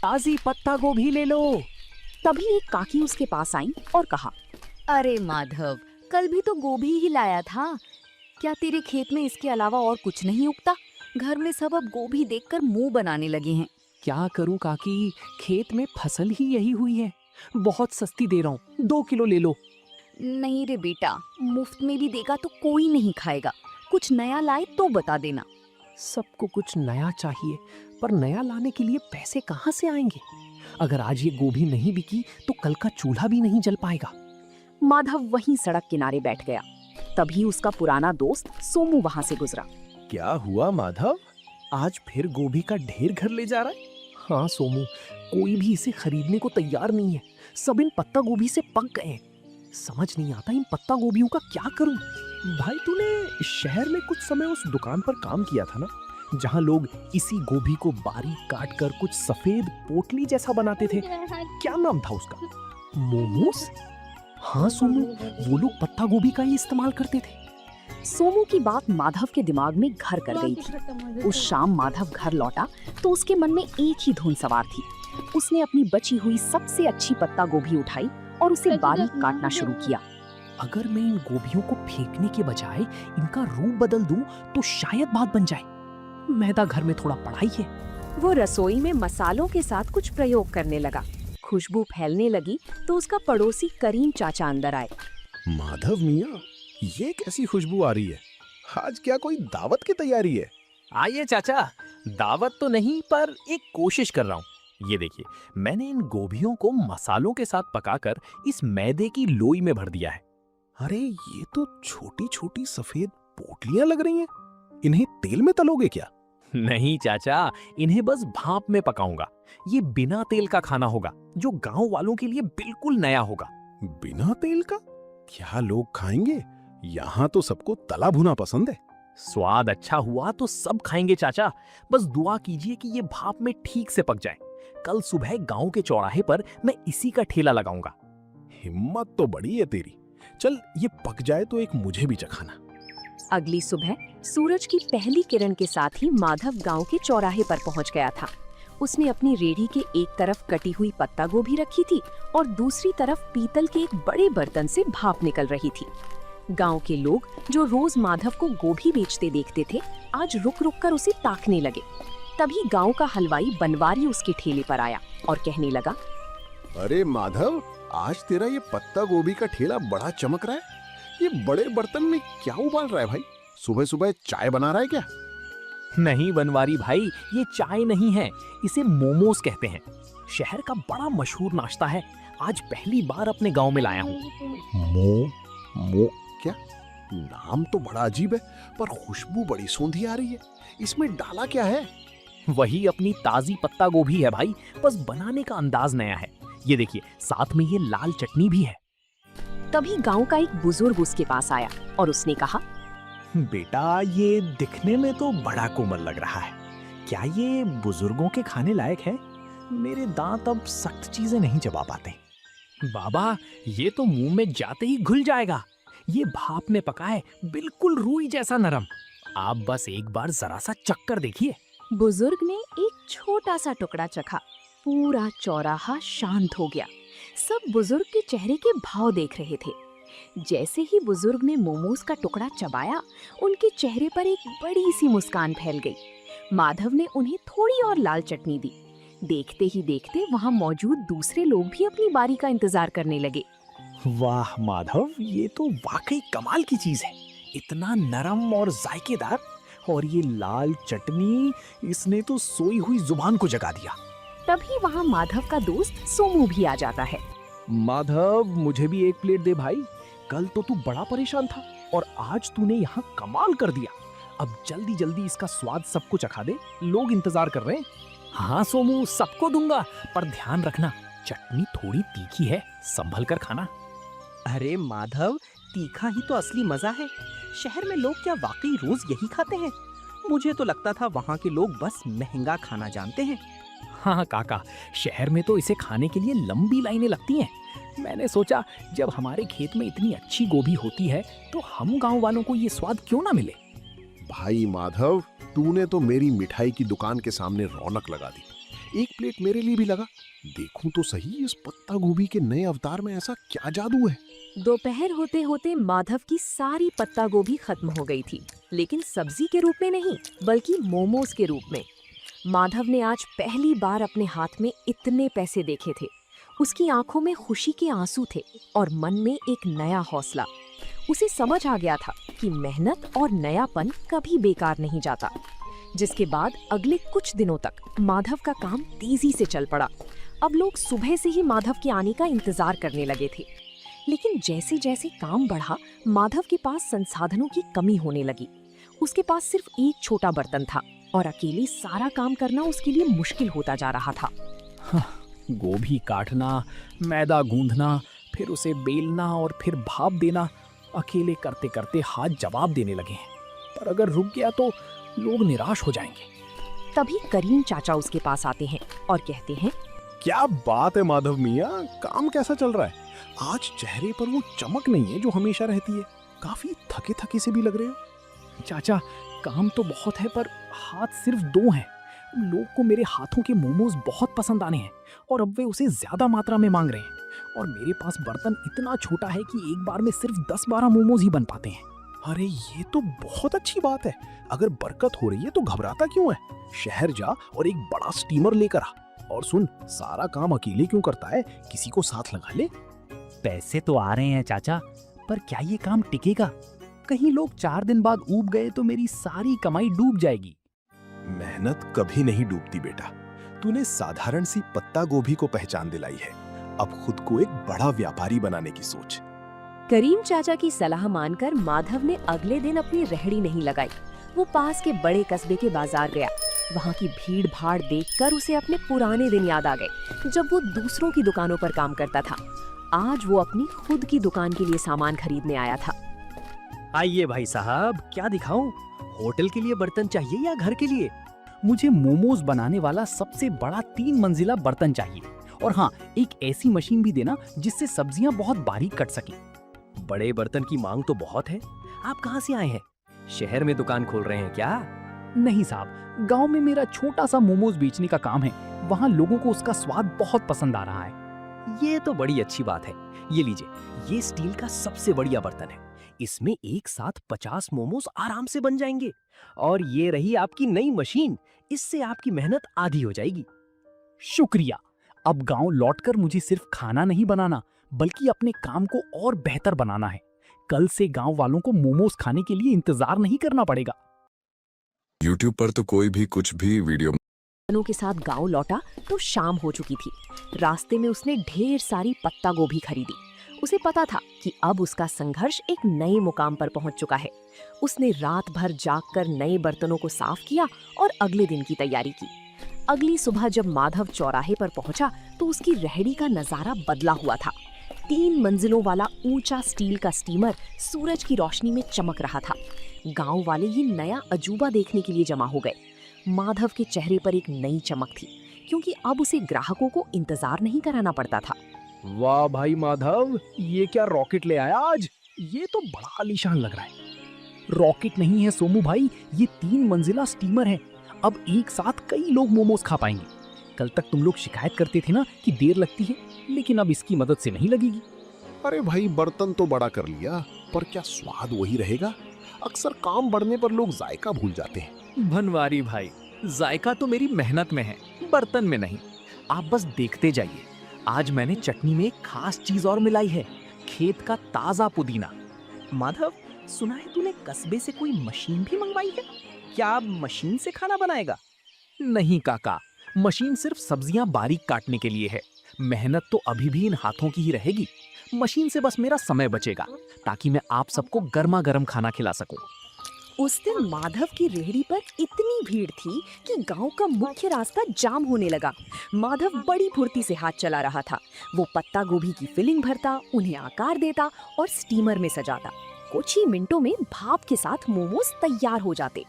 ताजी पत्ता गोभी ले लो। तभी एक काकी उसके पास आई और कहा, अरे माधव, कल भी तो गोभी ही लाया था। क्या तेरे खेत में इसके अलावा और कुछ नहीं उगता? घर में सब अब गोभी देखकर मुंह बनाने लगे हैं। क्या करूं काकी, खेत में फसल ही यही हुई है। बहुत सस्ती दे रहा हूँ, 2 किलो ले लो। नहीं रे बेटा, मुफ्त में भी देगा तो कोई नहीं खाएगा। कुछ नया लाए तो बता देना। सबको कुछ नया चाहिए, पर नया लाने के लिए पैसे कहाँ से आएंगे? अगर आज ये गोभी नहीं बिकी तो कल का चूल्हा भी नहीं जल पाएगा। माधव वहीं सड़क किनारे बैठ गया। तभी उसका पुराना दोस्त सोमू वहां से गुजरा। क्या हुआ माधव, आज फिर गोभी का ढेर घर ले जा रहा है? हाँ सोमू, कोई भी इसे खरीदने को तैयार नहीं है। सब इन पत्ता गोभी से पक गए हैं। समझ नहीं आता इन पत्ता गोभियों का क्या करूं। भाई तूने शहर में कुछ समय उस दुकान पर काम किया था ना, जहाँ लोग इसी गोभी को बारीक काट कर कुछ सफेद पोटली जैसा बनाते थे। क्या नाम था उसका? मोमोस? हाँ सोमू, वो लोग पत्ता गोभी का ही इस्तेमाल करते थे। सोमू की बात माधव के दिमाग में घर कर गई थी। उस शाम माधव घर लौटा तो उसके मन में एक ही धुन सवार थी। उसने अपनी बची हुई सबसे अच्छी पत्ता गोभी उठाई और उसे बारीक काटना शुरू किया। अगर मैं इन गोभियों को फेंकने के बजाय इनका रूप बदल दूं तो शायद बात बन जाए। मैदा घर में थोड़ा पड़ा ही है। वो रसोई में मसालों के साथ कुछ प्रयोग करने लगा। खुशबू फैलने लगी तो उसका पड़ोसी करीम चाचा अंदर आए। माधव मियाँ, ये कैसी खुशबू आ रही है? आज क्या कोई दावत की तैयारी है? आइए चाचा, दावत तो नहीं पर एक कोशिश कर रहा हूँ। ये देखिए, मैंने इन गोभियों को मसालों के साथ पकाकर इस मैदे की लोई में भर दिया है। अरे ये तो छोटी छोटी सफेद पोटलियां लग रही हैं। इन्हें तेल में तलोगे क्या? नहीं चाचा, इन्हें बस भाप में पकाऊंगा। ये बिना तेल का खाना होगा, जो गांव वालों के लिए बिल्कुल नया होगा। बिना तेल का? क्या लोग खाएंगे? यहाँ तो सबको तला भुना पसंद है। स्वाद अच्छा हुआ तो सब खाएंगे चाचा। बस दुआ कीजिए कि ये भाप में ठीक से पक जाए। कल सुबह गांव के चौराहे पर मैं इसी का ठेला लगाऊंगा। हिम्मत तो बड़ी है तेरी। चल ये पक जाए तो एक मुझे भी चखाना। अगली सुबह सूरज की पहली किरण के साथ ही माधव गांव के चौराहे पर पहुंच गया था। उसने अपनी रेढ़ी के एक तरफ कटी हुई पत्ता गोभी रखी थी और दूसरी तरफ पीतल के एक बड़े बर्तन से भाप निकल रही थी। गांव के लोग जो रोज माधव को गोभी बेचते देखते थे, आज रुक रुक कर उसे ताकने लगे। तभी गांव का हलवाई बनवारी उसके ठेले पर आया और कहने लगा, अरे माधव, आज तेरा ये पत्ता गोभी का ठेला बड़ा चमक रहा है। ये बड़े बर्तन में क्या उबाल रहा है भाई? सुबह सुबह चाय बना रहा है क्या? नहीं बनवारी भाई, ये चाय नहीं है, इसे मोमोस कहते हैं। शहर का बड़ा मशहूर नाश्ता है। आज पहली बार अपने गांव में लाया हूँ। मो क्या? नाम तो बड़ा अजीब है, पर खुशबू बड़ी सौंधी आ रही है। इसमें डाला क्या है? वही अपनी ताजी पत्ता गोभी है भाई, बस बनाने का अंदाज नया है। ये देखिए, साथ में ये लाल चटनी भी है। तभी गांव का एक बुजुर्ग उसके पास आया और उसने कहा, बेटा, ये दिखने में तो बड़ा कोमल लग रहा है। क्या ये बुजुर्गों के खाने लायक है? मेरे दांत अब सख्त चीजें नहीं चबा पाते। बाबा, ये तो मुंह में जाते ही घुल जाएगा। ये भाप में पका है, बिल्कुल रूई जैसा नरम। आप बस एक बार जरा सा चक्कर देखिए। बुजुर्ग ने एक छोटा सा टुकड़ा चखा। पूरा चौराहा शांत हो गया। सब बुजुर्ग के चेहरे के भाव देख रहे थे। जैसे ही बुजुर्ग ने मोमोज का टुकड़ा चबाया, उनके चेहरे पर एक बड़ी सी मुस्कान फैल गई। माधव ने उन्हें थोड़ी और लाल चटनी दी। देखते ही देखते वहां मौजूद दूसरे लोग भी अपनी बारी का इंतजार करने लगे। वाह माधव, ये तो वाकई कमाल की चीज है। इतना नरम और जायकेदार, और ये लाल चटनी, इसने तो सोई हुई जुबान को जगा दिया। तभी वहां माधव का दोस्त सोमू भी आ जाता है। माधव, मुझे भी एक प्लेट दे भाई। कल तो तू बड़ा परेशान था और आज तूने यहाँ कमाल कर दिया। अब जल्दी जल्दी इसका स्वाद सबको चखा दे, लोग इंतजार कर रहे हैं। हाँ सोमू, सबको दूंगा, पर ध्यान रखना चटनी थोड़ी तीखी है, संभल कर खाना। अरे माधव, तीखा ही तो असली मजा है। शहर में लोग क्या वाकई रोज यही खाते हैं? मुझे तो लगता था वहाँ के लोग बस महंगा खाना जानते हैं। हाँ काका, शहर में तो इसे खाने के लिए लंबी लाइनें लगती हैं। मैंने सोचा जब हमारे खेत में इतनी अच्छी गोभी होती है तो हम गांव वालों को ये स्वाद क्यों ना मिले। भाई माधव, तूने तो मेरी मिठाई की दुकान के सामने रौनक लगा दी। एक प्लेट मेरे लिए भी लगा। देखूं तो सही इस पत्ता गोभी के नए अवतार में ऐसा क्या जादू है। दोपहर होते होते माधव की सारी पत्ता गोभी खत्म हो गई थी, लेकिन सब्जी के रूप में नहीं बल्कि मोमोज के रूप में। माधव ने आज पहली बार अपने हाथ में इतने पैसे देखे थे। उसकी आंखों में खुशी के आंसू थे और मन में एक नया हौसला। उसे समझ आ गया था कि मेहनत और नयापन कभी बेकार नहीं जाता। जिसके बाद अगले कुछ दिनों तक माधव का काम तेजी से चल पड़ा। अब लोग सुबह से ही माधव के आने का इंतजार करने लगे थे। लेकिन जैसे जैसे काम बढ़ा, माधव के पास संसाधनों की कमी होने लगी। उसके पास सिर्फ एक छोटा बर्तन था और अकेले सारा काम करना उसके लिए मुश्किल होता जा रहा था। गोभी काटना, मैदा गूंथना, फिर उसे बेलना और फिर भाप देना, अकेले करते करते हाथ जवाब देने लगे हैं। पर अगर रुक गया तो लोग निराश हो जाएंगे। तभी करीम चाचा उसके पास आते हैं और कहते हैं, क्या बात है माधव मियाँ, काम कैसा चल रहा है? आज चेहरे पर वो चमक नहीं है जो हमेशा रहती है। काफी थके थके से भी लग रहे हो। चाचा, काम तो बहुत है पर हाथ सिर्फ 2 हैं। लोग को मेरे हाथों के मोमोज बहुत पसंद आने हैं और अब वे उसे ज्यादा मात्रा में मांग रहे हैं। और मेरे पास बर्तन इतना छोटा है कि एक बार में सिर्फ 10-12 मोमोज ही बन पाते हैं। अरे ये तो बहुत अच्छी बात है। अगर बरकत हो रही है तो घबराता क्यों है? शहर जा और एक बड़ा स्टीमर लेकर आ। और सुन, सारा काम अकेले क्यों करता है, किसी को साथ लगा ले। पैसे तो आ रहे हैं चाचा, पर क्या ये काम टिकेगा? कहीं लोग 4 दिन बाद ऊब गए तो मेरी सारी कमाई डूब जाएगी। मेहनत कभी नहीं डूबती बेटा। तूने साधारण सी पत्ता गोभी को पहचान दिलाई है। अब खुद को एक बड़ा व्यापारी बनाने की सोच। करीम चाचा की सलाह मानकर माधव ने अगले दिन अपनी रेहड़ी नहीं लगाई। वो पास के बड़े कस्बे के बाजार गया। वहाँ की भीड़ भाड़ देखकर उसे अपने पुराने दिन याद आ गए, जब वो दूसरों की दुकानों पर काम करता था। आज वो अपनी खुद की दुकान के लिए सामान खरीदने आया था। आइए भाई साहब, क्या दिखाऊं? होटल के लिए बर्तन चाहिए या घर के लिए? मुझे मोमोज बनाने वाला सबसे बड़ा 3 मंजिला बर्तन चाहिए। और हाँ, एक ऐसी मशीन भी देना जिससे सब्जियां बहुत बारीक कट सकें। बड़े बर्तन की मांग तो बहुत है। आप कहाँ से आए हैं? शहर में दुकान खोल रहे हैं क्या? नहीं साहब, गांव में मेरा छोटा सा मोमोज बेचने का काम है। वहाँ लोगों को उसका स्वाद बहुत पसंद आ रहा है। ये तो बड़ी अच्छी बात है। ये लीजिए, ये स्टील का सबसे बढ़िया बर्तन है। इसमें एक साथ 50 मोमोज आराम से बन जाएंगे। और ये रही आपकी नई मशीन, इससे आपकी मेहनत आधी हो जाएगी। शुक्रिया। अब गांव लौटकर मुझे सिर्फ खाना नहीं बनाना, बल्कि अपने काम को और बेहतर बनाना है। कल से गांव वालों को मोमोज खाने के लिए इंतजार नहीं करना पड़ेगा। YouTube पर तो कोई भी कुछ भी वीडियो के साथ गांव लौटा तो शाम हो चुकी थी। रास्ते में उसने ढेर सारी पत्ता गोभी खरीदी। उसे पता था कि अब उसका संघर्ष एक नए मुकाम पर पहुंच चुका है। उसने रात भर जागकर नए बर्तनों को साफ किया और अगले दिन की तैयारी की। अगली सुबह जब माधव चौराहे पर पहुंचा तो उसकी रेहड़ी का नजारा बदला हुआ था। 3 मंजिलों वाला ऊंचा स्टील का स्टीमर सूरज की रोशनी में चमक रहा था। गांव वाले ये नया अजूबा देखने के लिए जमा हो गए। माधव के चेहरे पर एक नई चमक थी, क्योंकि अब उसे ग्राहकों को इंतजार नहीं कराना पड़ता था। वाह भाई माधव, ये क्या रॉकेट ले आया आज? ये तो बड़ा आलीशान लग रहा है। रॉकेट नहीं है सोमू भाई, ये 3 मंजिला स्टीमर है। अब एक साथ कई लोग मोमोज खा पाएंगे। कल तक तुम लोग शिकायत करते थे ना कि देर लगती है, लेकिन अब इसकी मदद से नहीं लगेगी। अरे भाई, बर्तन तो बड़ा कर लिया, पर क्या स्वाद वही रहेगा? अक्सर काम बढ़ने पर लोग जायका भूल जाते हैं। बनवारी भाई, जायका तो मेरी मेहनत में है, बर्तन में नहीं। आप बस देखते जाइए। आज मैंने चटनी में एक खास चीज और मिलाई है, खेत का ताजा पुदीना। माधव, सुना है तूने कस्बे से कोई मशीन भी मंगवाई है? क्या अब मशीन से खाना बनाएगा? नहीं काका, मशीन सिर्फ सब्जियां बारीक काटने के लिए है। मेहनत तो अभी भी इन हाथों की ही रहेगी। मशीन से बस मेरा समय बचेगा, ताकि मैं आप सबको गर्मा गर्म खाना खिला सकूं। उस दिन माधव की रेहड़ी पर इतनी भीड़ थी कि गांव का मुख्य रास्ता जाम होने लगा। माधव बड़ी फुर्ती से हाथ चला रहा था। वो पत्ता गोभी की फिलिंग भरता, उन्हें आकार देता और स्टीमर में सजाता। कुछ ही मिनटों में भाप के साथ मोमोज तैयार हो जाते।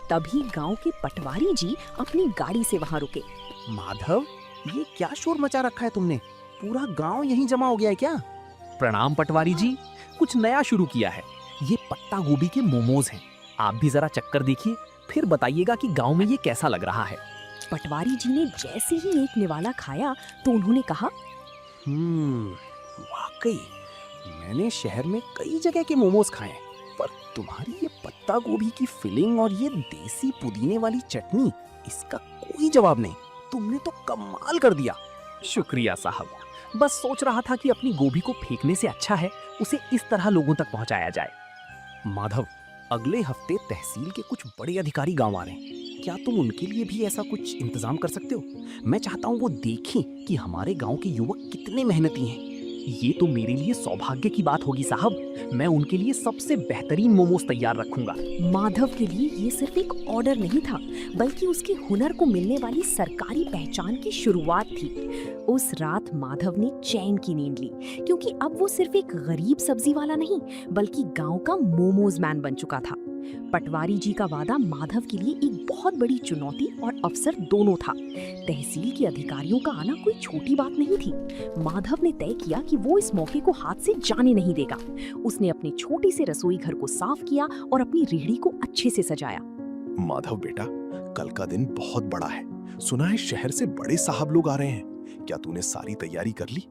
तभी गांव के पटवारी जी अपनी गाड़ी से वहां रुके। माधव, ये क्या शोर मचा रखा है तुमने? पूरा गांव यहीं जमा हो गया है क्या? प्रणाम पटवारी जी, कुछ नया शुरू किया है। ये पत्ता गोभी के मोमोज हैं। आप भी जरा चक्कर देखिए, फिर बताइएगा कि गांव में ये कैसा लग रहा है। पटवारी जी ने जैसे ही एक निवाला खाया तो उन्होंने कहा, वाकई मैंने शहर में कई जगह के मोमोज खाए हैं, पर तुम्हारी ये पत्ता गोभी की फिलिंग और ये देसी पुदीने वाली चटनी, इसका कोई जवाब नहीं। तुमने तो कमाल कर दिया। शुक्रिया साहब, बस सोच रहा था कि अपनी गोभी को फेंकने से अच्छा है उसे इस तरह लोगों तक पहुंचाया जाए। माधव, अगले हफ्ते तहसील के कुछ बड़े अधिकारी गांव आ रहे हैं। क्या तुम उनके लिए भी ऐसा कुछ इंतजाम कर सकते हो? मैं चाहता हूँ वो देखें कि हमारे गांव के युवक कितने मेहनती हैं। ये तो मेरे लिए सौभाग्य की बात होगी साहब। मैं उनके लिए सबसे बेहतरीन मोमोज तैयार रखूंगा। माधव के लिए ये सिर्फ एक ऑर्डर नहीं था, बल्कि उसके हुनर को मिलने वाली सरकारी पहचान की शुरुआत थी। उस रात माधव ने चैन की नींद ली, क्योंकि अब वो सिर्फ एक गरीब सब्जी वाला नहीं, बल्कि गांव का मोमोज मैन बन चुका था। पटवारी जी का वादा माधव के लिए एक बहुत बड़ी चुनौती और अवसर दोनों था। तहसील के अधिकारियों का आना कोई छोटी बात नहीं थी। माधव ने तय किया कि वो इस मौके को हाथ से जाने नहीं देगा। उसने अपने छोटे से रसोई घर को साफ किया और अपनी रेहड़ी को अच्छे से सजाया। माधव बेटा, कल का दिन बहुत बड़ा है। सुना है शहर से बड़े साहब लोग आ रहे हैं। क्या तूने सारी तैयारी कर ली?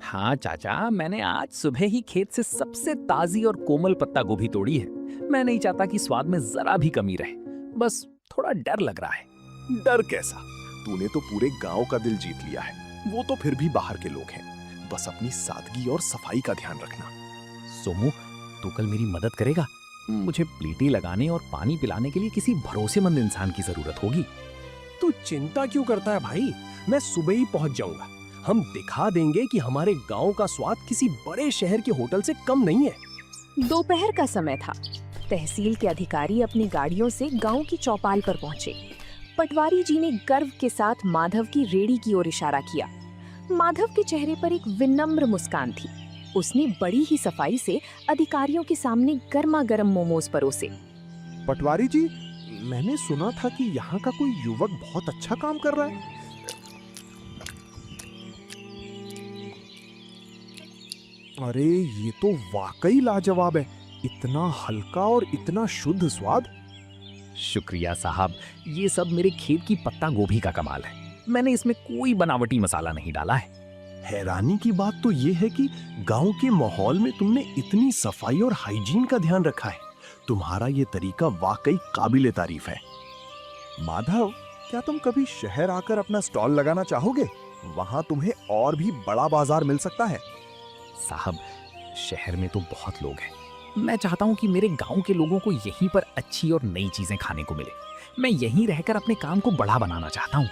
हाँ चाचा, मैंने आज सुबह ही खेत से सबसे ताजी और कोमल पत्ता गोभी तोड़ी है। मैं नहीं चाहता कि स्वाद में जरा भी कमी रहे, बस थोड़ा डर लग रहा है। डर कैसा? तूने तो पूरे गांव का दिल जीत लिया है। वो तो फिर भी बाहर के लोग हैं। बस अपनी सादगी और सफाई का ध्यान रखना। सोमू, तू कल मेरी मदद करेगा? मुझे प्लेटें लगाने और पानी पिलाने के लिए किसी भरोसेमंद इंसान की जरूरत होगी। तू चिंता क्यों करता है भाई? मैं सुबह ही पहुंच जाऊंगा। हम दिखा देंगे कि हमारे गांव का स्वाद किसी बड़े शहर के होटल से कम नहीं है। दोपहर का समय था। तहसील के अधिकारी अपनी गाड़ियों से गांव की चौपाल पर पहुंचे। पटवारी जी ने गर्व के साथ माधव की रेहड़ी की ओर इशारा किया। माधव के चेहरे पर एक विनम्र मुस्कान थी। उसने बड़ी ही सफाई से अधिकारियों के सामने गर्मा गर्म मोमोज परोसे। पटवारी जी, मैंने सुना था कि यहाँ का कोई युवक बहुत अच्छा काम कर रहा है। अरे ये तो वाकई लाजवाब है। इतना हल्का और इतना शुद्ध स्वाद। शुक्रिया साहब, ये सब मेरे खेत की पत्ता गोभी का कमाल है। मैंने इसमें कोई बनावटी मसाला नहीं डाला है। हैरानी की बात तो ये है कि गांव के माहौल में तुमने इतनी सफाई और हाइजीन का ध्यान रखा है। तुम्हारा ये तरीका वाकई काबिले तारीफ है। माधव, क्या तुम कभी शहर आकर अपना स्टॉल लगाना चाहोगे? वहां तुम्हें और भी बड़ा बाजार मिल सकता है। साहब, शहर में तो बहुत लोग हैं। मैं चाहता हूँ कि मेरे गांव के लोगों को यहीं पर अच्छी और नई चीजें खाने को मिले। मैं यहीं रहकर अपने काम को बड़ा बनाना चाहता हूँ।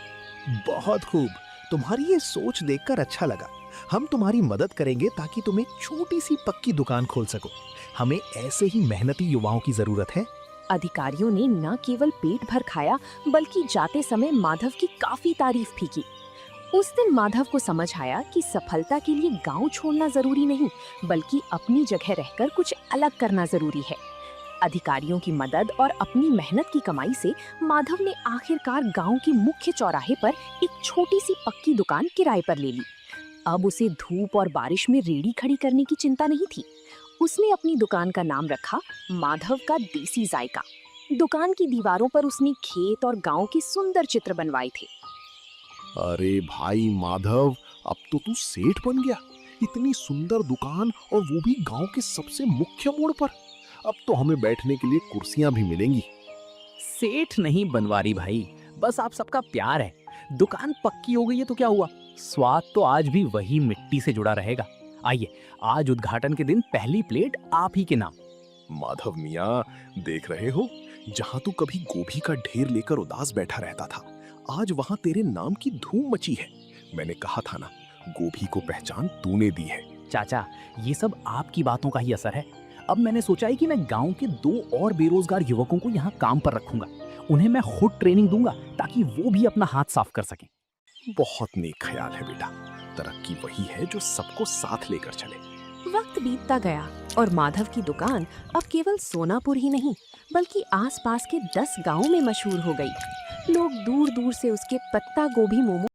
बहुत खूब। तुम्हारी ये सोच देखकर अच्छा लगा। हम तुम्हारी मदद करेंगे ताकि तुम एक छोटी सी पक्की दुकान खोल सको। हमें ऐसे ही मेहनती युवाओं की जरूरत है। अधिकारियों ने न केवल पेट भर खाया, बल्कि जाते समय माधव की काफी तारीफ भी की। उस दिन माधव को समझ आया कि सफलता के लिए गांव छोड़ना जरूरी नहीं, बल्कि अपनी जगह रहकर कुछ अलग करना जरूरी है। अधिकारियों की मदद और अपनी मेहनत की कमाई से माधव ने आखिरकार गांव के मुख्य चौराहे पर एक छोटी सी पक्की दुकान किराए पर ले ली। अब उसे धूप और बारिश में रेहड़ी खड़ी करने की चिंता नहीं थी। उसने अपनी दुकान का नाम रखा माधव का देसी जायका। दुकान की दीवारों पर उसने खेत और गांव के सुंदर चित्र बनवाए थे। अरे भाई माधव, अब तो तू सेठ बन गया। इतनी सुंदर दुकान और वो भी गांव के सबसे मुख्य मोड़ पर। अब तो हमें बैठने के लिए कुर्सियां भी मिलेंगी। सेठ नहीं बनवारी भाई, बस आप सबका प्यार है। दुकान पक्की हो गई है तो क्या हुआ, स्वाद तो आज भी वही मिट्टी से जुड़ा रहेगा। आइए, आज उद्घाटन के दिन पहली प्लेट आप ही के नाम। माधव मियाँ, देख रहे हो, जहाँ तू कभी गोभी का ढेर लेकर उदास बैठा रहता था, आज वहाँ तेरे नाम की धूम मची है। मैंने कहा था ना, गोभी को पहचान तूने दी है। चाचा, ये सब आपकी बातों का ही असर है। अब मैंने सोचा है कि मैं गांव के 2 और बेरोजगार युवकों को यहाँ काम पर रखूंगा। उन्हें मैं खुद ट्रेनिंग दूंगा ताकि वो भी अपना हाथ साफ कर सकें। बहुत नेक ख्याल है बेटा। तरक्की वही है जो सबको साथ लेकर चले। वक्त बीतता गया और माधव की दुकान अब केवल सोनापुर ही नहीं, बल्कि आसपास के 10 गांवों में मशहूर हो गई। लोग दूर दूर से उसके पत्ता गोभी मोमो